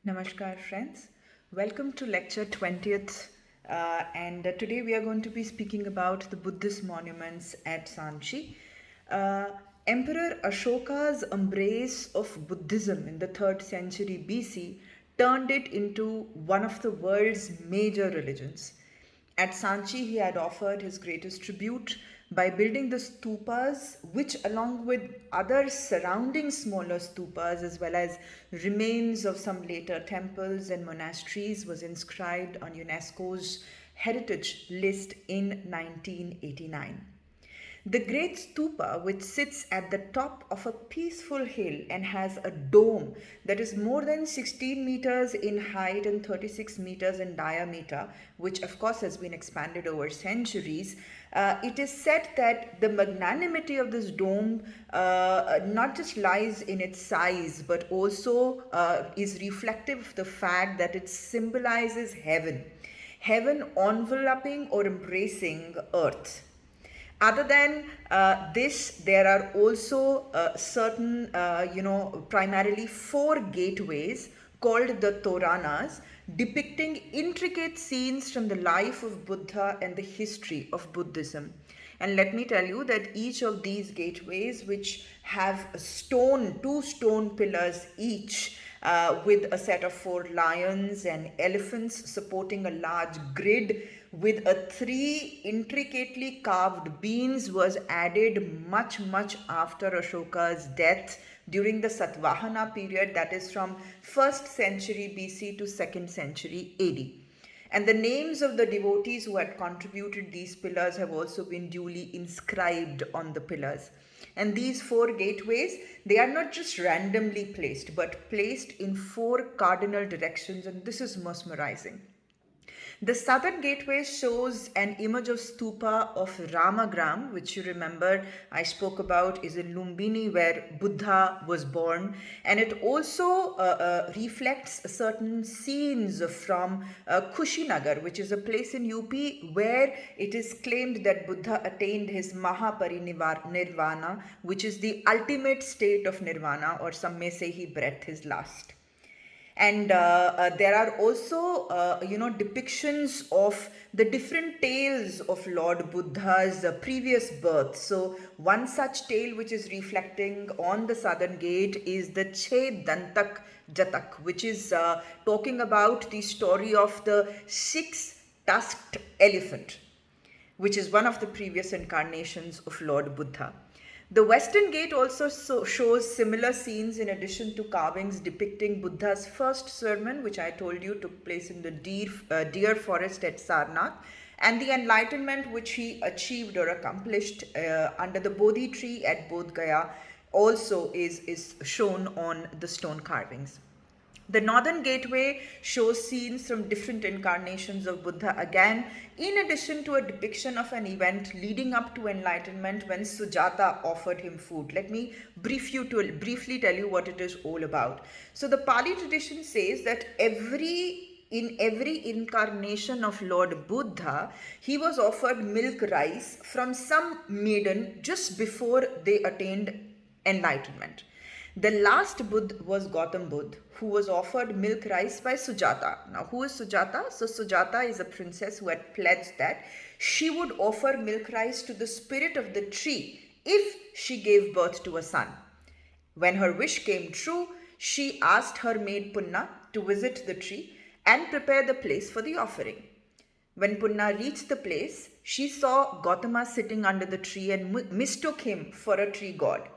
Namaskar, friends. Welcome to lecture 20th. And today we are going to be speaking about the Buddhist monuments at Sanchi. Uh, Emperor Ashoka's embrace of Buddhism in the 3rd century BC turned it into one of the world's major religions. At Sanchi, he had offered his greatest tribute by building the stupas, which, along with other surrounding smaller stupas, as well as remains of some later temples and monasteries, was inscribed on UNESCO's heritage list in 1989. The great stupa, which sits at the top of a peaceful hill and has a dome that is more than 16 meters in height and 36 meters in diameter, which of course has been expanded over centuries, it is said that the magnanimity of this dome not just lies in its size but also is reflective of the fact that it symbolizes heaven enveloping or embracing earth. Other than this, there are also certain, primarily four gateways called the Toranas, depicting intricate scenes from the life of Buddha and the history of Buddhism. And let me tell you that each of these gateways, which have two stone pillars each, with a set of four lions and elephants supporting a large grid with a three intricately carved beams, was added much after Ashoka's death during the Satvahana period, that is from 1st century BC to 2nd century AD. And the names of the devotees who had contributed these pillars have also been duly inscribed on the pillars. And these four gateways, they are not just randomly placed, but placed in four cardinal directions, and this is mesmerizing. The southern gateway shows an image of stupa of Ramagram, which you remember I spoke about is in Lumbini, where Buddha was born. And it also reflects certain scenes from Kushinagar, which is a place in UP where it is claimed that Buddha attained his Mahaparinirvana, which is the ultimate state of nirvana, or some may say he breathed his last. And there are also depictions of the different tales of Lord Buddha's previous birth. So one such tale which is reflecting on the southern gate is the Che Dantak Jatak, which is talking about the story of the six-tusked elephant, which is one of the previous incarnations of Lord Buddha. The Western Gate also shows similar scenes, in addition to carvings depicting Buddha's first sermon, which I told you took place in the deer forest at Sarnath, and the enlightenment which he achieved or accomplished under the Bodhi tree at Bodh Gaya also is shown on the stone carvings. The northern gateway shows scenes from different incarnations of Buddha again, in addition to a depiction of an event leading up to enlightenment when Sujata offered him food. Let me briefly tell you what it is all about. So the Pali tradition says that in every incarnation of Lord Buddha, he was offered milk rice from some maiden just before they attained enlightenment. The last Buddha was Gautam Buddha, who was offered milk rice by Sujata. Now, who is Sujata? So, Sujata is a princess who had pledged that she would offer milk rice to the spirit of the tree if she gave birth to a son. When her wish came true, she asked her maid Punna to visit the tree and prepare the place for the offering. When Punna reached the place, she saw Gautama sitting under the tree and mistook him for a tree god.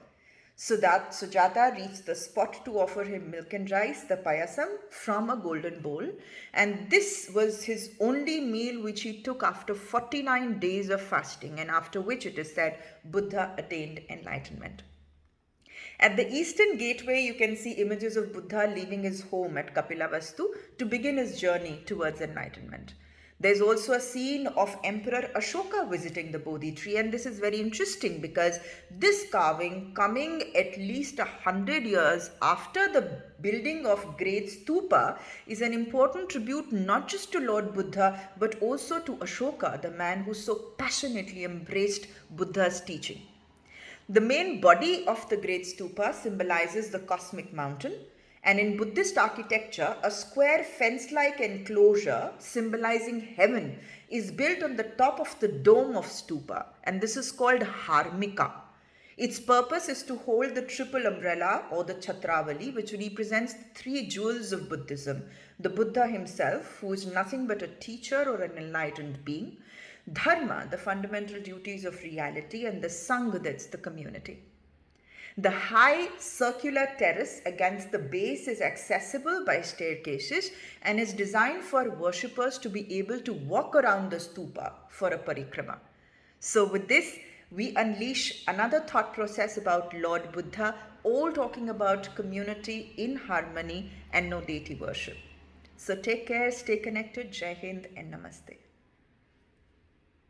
So that Sujata reached the spot to offer him milk and rice, the payasam, from a golden bowl. And this was his only meal which he took after 49 days of fasting, and after which it is said Buddha attained enlightenment. At the eastern gateway, you can see images of Buddha leaving his home at Kapilavastu to begin his journey towards enlightenment. There's also a scene of Emperor Ashoka visiting the Bodhi tree, and this is very interesting because this carving, coming at least 100 years after the building of Great Stupa, is an important tribute not just to Lord Buddha but also to Ashoka, the man who so passionately embraced Buddha's teaching. The main body of the Great Stupa symbolizes the cosmic mountain, And in Buddhist architecture, a square fence-like enclosure symbolizing heaven is built on the top of the dome of Stupa, and this is called Harmika. Its purpose is to hold the triple umbrella or the Chatravali, which represents the three jewels of Buddhism: the Buddha himself, who is nothing but a teacher or an enlightened being; Dharma, the fundamental duties of reality; and the Sangha, that's the community. The high circular terrace against the base is accessible by staircases and is designed for worshippers to be able to walk around the stupa for a parikrama. So with this, we unleash another thought process about Lord Buddha, all talking about community in harmony and no deity worship. So take care, stay connected. Jai Hind and Namaste.